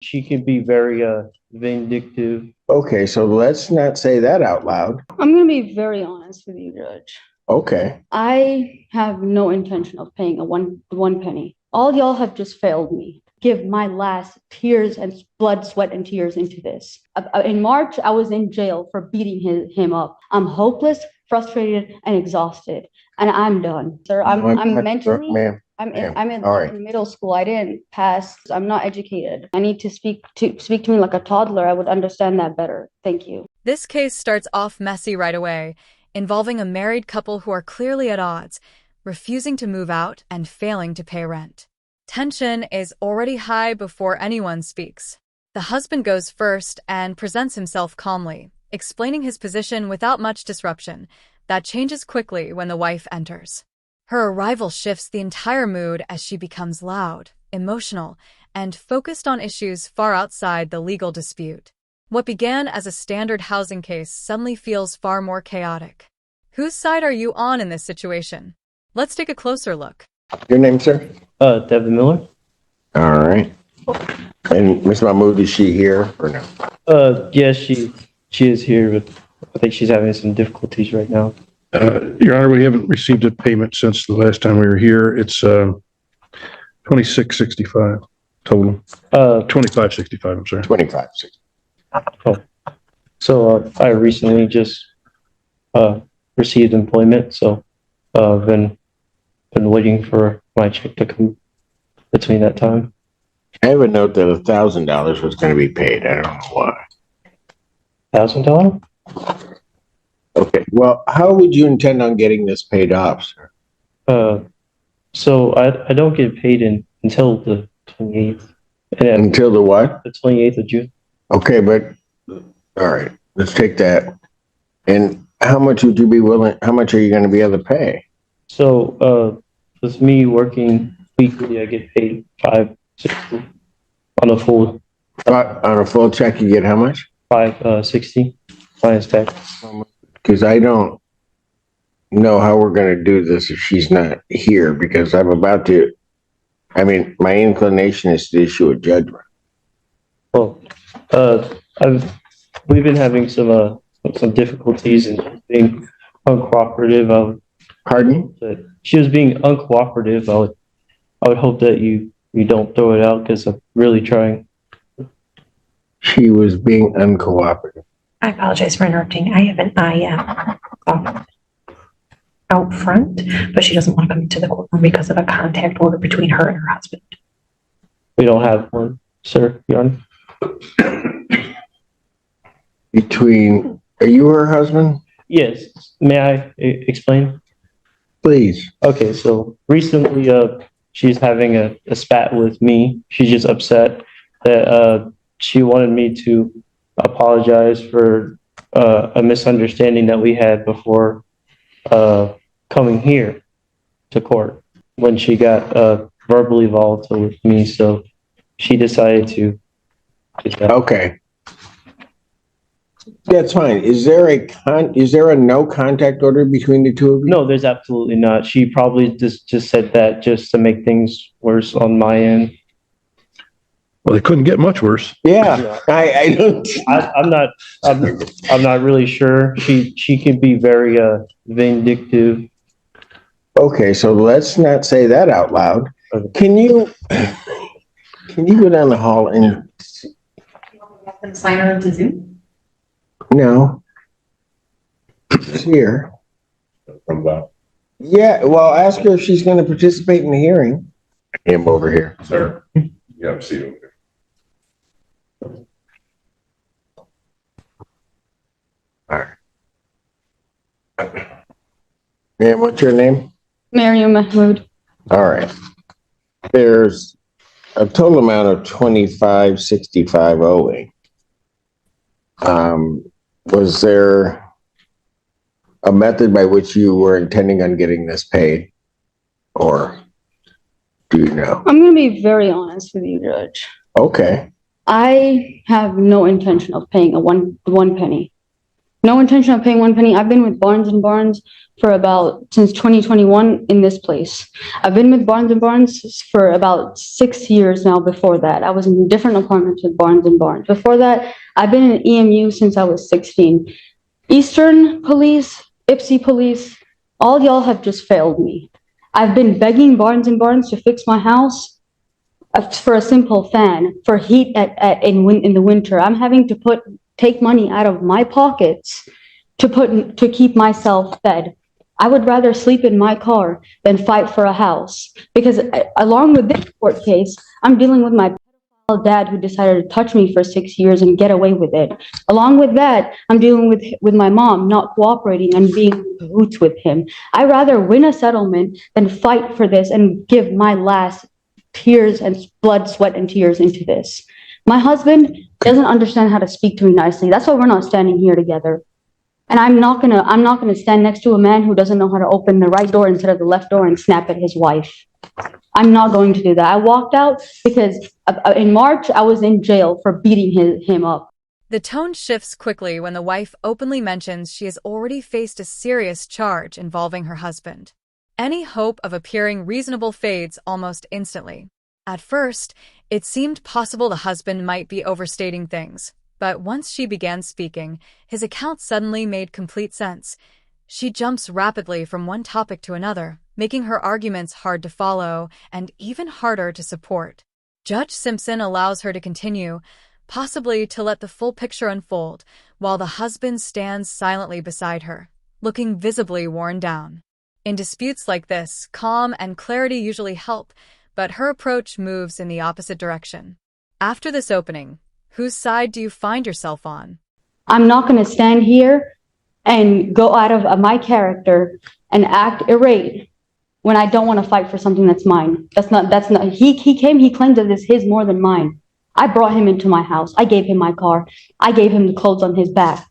She can be very vindictive. Okay, so let's not say that out loud. I'm going to be very honest with you, Judge. Okay. I have no intention of paying one penny. All y'all have just failed me. Give my last tears and blood, sweat, and tears into this. In March, I was in jail for beating him up. I'm hopeless, frustrated, and exhausted, and I'm done, sir. I'm mentally. Ma'am. I'm in middle school. I didn't pass. I'm not educated. I need to speak to me like a toddler. I would understand that better. Thank you. This case starts off messy right away, involving a married couple who are clearly at odds, refusing to move out and failing to pay rent. Tension is already high before anyone speaks. The husband goes first and presents himself calmly, explaining his position without much disruption. That changes quickly when the wife enters. Her arrival shifts the entire mood as she becomes loud, emotional, and focused on issues far outside the legal dispute. What began as a standard housing case suddenly feels far more chaotic. Whose side are you on in this situation? Let's take a closer look. Your name, sir? Devin Miller. All right. And Miss Mahmood, is she here or no? Yes, she is here, but I think she's having some difficulties right now. Your Honor, we haven't received a payment since the last time we were here. It's $26.65 total. $25.65. I'm sorry. 25. Oh. So I recently just received employment, so been waiting for my check to come between that time. I have a note that $1,000 was going to be paid. I don't know why. $1,000? Okay. Well, how would you intend on getting this paid off, sir? So I don't get paid until the 28th. Until the what? The 28th of June. Okay, but all right, let's take that. And how much would you be willing? How much are you going to be able to pay? So with me working weekly, I get paid $5.60 on a full. On a full check, you get how much? $5.60 minus tax. Because I don't know how we're going to do this if she's not here. Because I'm about to. I mean, my inclination is to issue a judgment. Well, we've been having some difficulties in being uncooperative. Pardon? She was being uncooperative. I would hope that you don't throw it out because I'm really trying. She was being uncooperative. I apologize for interrupting. I have an out front, but she doesn't want to come into the courtroom because of a contact order between her and her husband. We don't have one, sir, Your Honor. Are you her husband? Yes. May I explain? Please. Okay, so recently she's having a spat with me. She's just upset that she wanted me to apologize for a misunderstanding that we had before coming here to court when she got verbally volatile with me. So she decided to do that. Okay. That's fine. Is there a no contact order between the two of you? No, there's absolutely not. She probably just said that just to make things worse on my end. Well, they couldn't get much worse. Yeah. I don't. I'm not really sure. She can be very vindictive. Okay, so let's not say that out loud. Okay. Can you go down the hall and Sign her into Zoom? no? She's here. Yeah, well, ask her if she's going to participate in the hearing. Him over here. Sir, you have a seat over here. All right. And what's your name? Mariam Mahmood. All right. There's a total amount of $25.65 owing. Was there a method by which you were intending on getting this paid? Or do you know? I'm going to be very honest with you, Judge. Okay. I have no intention of paying one penny. No intention of paying one penny. I've been with Barnes and Barnes for since 2021 in this place. I've been with Barnes and Barnes for about 6 years now. Before that, I was in different apartments with Barnes and Barnes. Before that, I've been in EMU since I was 16. Eastern Police, Ipsy Police, all y'all have just failed me. I've been begging Barnes and Barnes to fix my house for a simple fan for heat in the winter. I'm having to take money out of my pockets to keep myself fed. I would rather sleep in my car than fight for a house, because along with this court case, I'm dealing with my dad who decided to touch me for 6 years and get away with it. Along with that, I'm dealing with my mom not cooperating and being in cahoots with him. I'd rather win a settlement than fight for this and give my last tears and blood, sweat, and tears into this. My husband doesn't understand how to speak to me nicely. That's why we're not standing here together. And I'm not gonna stand next to a man who doesn't know how to open the right door instead of the left door and snap at his wife. I'm not going to do that. I walked out because in March, I was in jail for beating him up. The tone shifts quickly when the wife openly mentions she has already faced a serious charge involving her husband. Any hope of appearing reasonable fades almost instantly. At first, it seemed possible the husband might be overstating things, but once she began speaking, his account suddenly made complete sense. She jumps rapidly from one topic to another, making her arguments hard to follow and even harder to support. Judge Simpson allows her to continue, possibly to let the full picture unfold, while the husband stands silently beside her, looking visibly worn down. In disputes like this, calm and clarity usually help, but her approach moves in the opposite direction. After this opening, whose side do you find yourself on? I'm not going to stand here and go out of my character and act irate when I don't want to fight for something that's mine. That's not, he claimed that it's his more than mine. I brought him into my house. I gave him my car. I gave him the clothes on his back.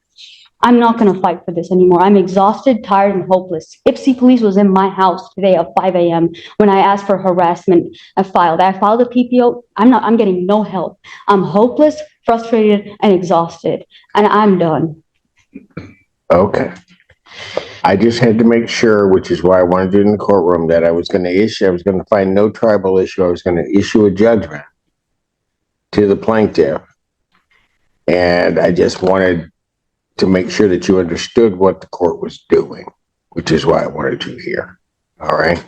I'm not going to fight for this anymore. I'm exhausted, tired, and hopeless. Ipsy Police was in my house today at 5 a.m. when I asked for harassment. I filed a PPO. I'm getting no help. I'm hopeless, frustrated, and exhausted, and I'm done. Okay. I just had to make sure, which is why I wanted to do it in the courtroom, that I was going to find no tribal issue. I was going to issue a judgment to the plaintiff. And I just wanted to make sure that you understood what the court was doing, which is why I wanted you here. All right.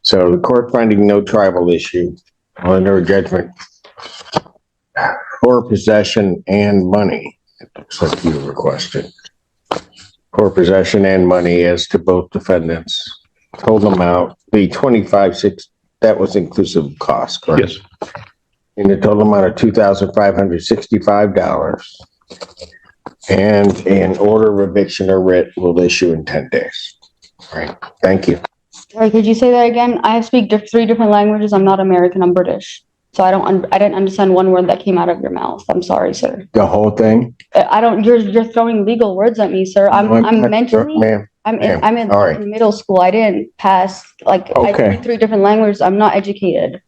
So the court finding no tribal issue on their judgment for possession and money. It looks like you requested for possession and money as to both defendants. Total amount, the 25,600, that was inclusive of costs, correct? Yes. In the total amount of $2,565. And an order of eviction or writ will issue in 10 days. All right. Thank you. Sorry, could you say that again? I speak 3 different languages. I'm not American. I'm British. So I didn't understand one word that came out of your mouth. I'm sorry, sir. The whole thing? You're throwing legal words at me, sir. I'm mentally, Ma'am. I'm in All right. middle school. I didn't pass, I Okay. speak 3 different languages. I'm not educated.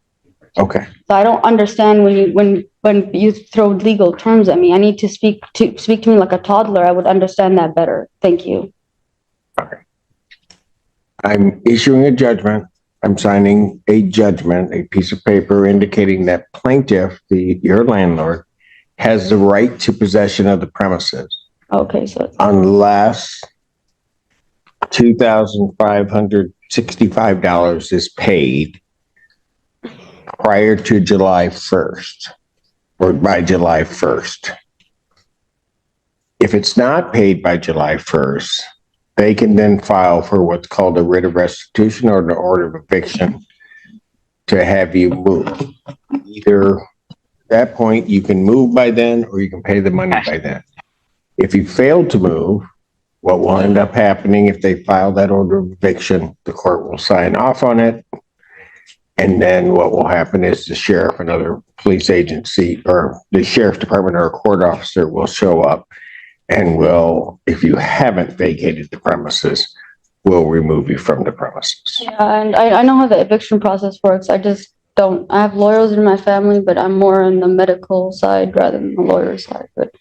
Okay. So I don't understand when you throw legal terms at me. I need to speak to me like a toddler. I would understand that better. Thank you. Okay. I'm issuing a judgment. I'm signing a judgment, a piece of paper indicating that plaintiff, your landlord, has the right to possession of the premises. Okay, so unless $2,565 is paid prior to July 1st or by July 1st. If it's not paid by July 1st, they can then file for what's called a writ of restitution or an order of eviction to have you move. Either at that point you can move by then or you can pay the money by then. If you fail to move, what will end up happening if they file that order of eviction, the court will sign off on it. And then what will happen is the sheriff, another police agency, or the sheriff's department or a court officer will show up and will, if you haven't vacated the premises, will remove you from the premises. yeah, and I know how the eviction process works. I just don't. I have lawyers in my family, but I'm more on the medical side rather than the lawyer side. But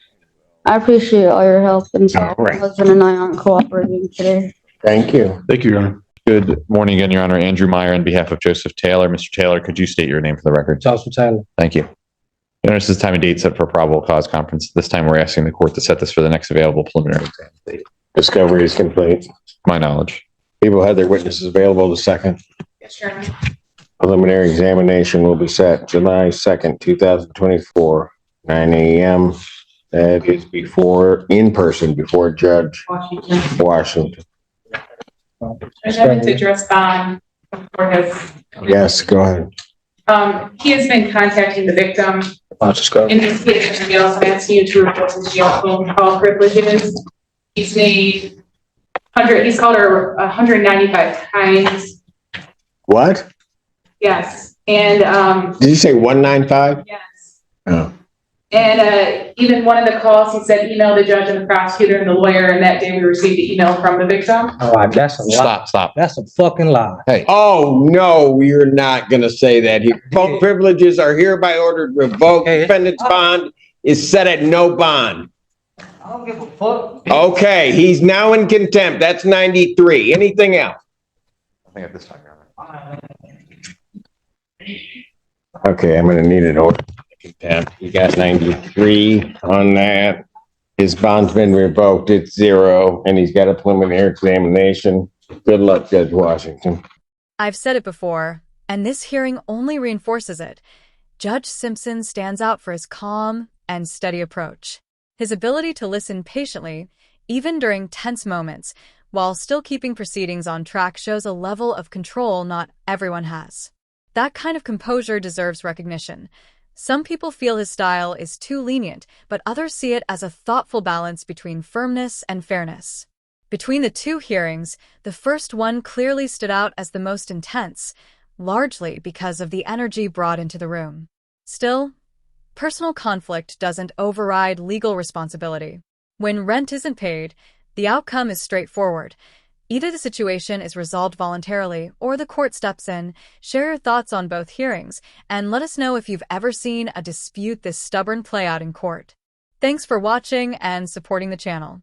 I appreciate all your help and All sorry right. my husband and I aren't cooperating today. Thank you. Thank you, Your Honor. Good morning again, Your Honor. Andrew Meyer on behalf of Joseph Taylor. Mr. Taylor, could you state your name for the record? Joseph Taylor. Thank you. Your Honor, this is time and date set for a probable cause conference. This time we're asking the court to set this for the next available preliminary exam date. Discovery is complete. To my knowledge. People had their witnesses available the second. Yes, Your Honor. Preliminary examination will be set July 2nd, 2024, 9 a.m. That is in person, before Judge Washington. I wanted to address for his, Yes, go ahead. he has been contacting the victim. I'll just go. In this case, I'm also asking you to report his jail phone call privileges. He's made he's called her 195 times. What? Yes. And, Did you say 195? yes. Oh. And, even one of the calls, he said, email the judge and the prosecutor and the lawyer. And that day we received the email from the victim. Oh, that's a lie. Stop. That's a fucking lie. Hey, Oh, no, we're not going to say that. Phone privileges are hereby ordered revoked. Okay. Defendant's bond is set at no bond. I don't give a fuck. Okay, he's now in contempt. That's 93. Anything else? I think at this time, Your Honor. Okay, I'm gonna need an order for contempt. He got 93 on that. His bond's been revoked. It's 0, and he's got a preliminary examination. Good luck, Judge Washington. I've said it before, and this hearing only reinforces it. Judge Simpson stands out for his calm and steady approach. His ability to listen patiently, even during tense moments, while still keeping proceedings on track shows a level of control not everyone has. That kind of composure deserves recognition. Some people feel his style is too lenient, but others see it as a thoughtful balance between firmness and fairness. Between the two hearings, the first one clearly stood out as the most intense, largely because of the energy brought into the room. Still, personal conflict doesn't override legal responsibility. When rent isn't paid, the outcome is straightforward. Either the situation is resolved voluntarily or the court steps in. Share your thoughts on both hearings and let us know if you've ever seen a dispute this stubborn play out in court. Thanks for watching and supporting the channel.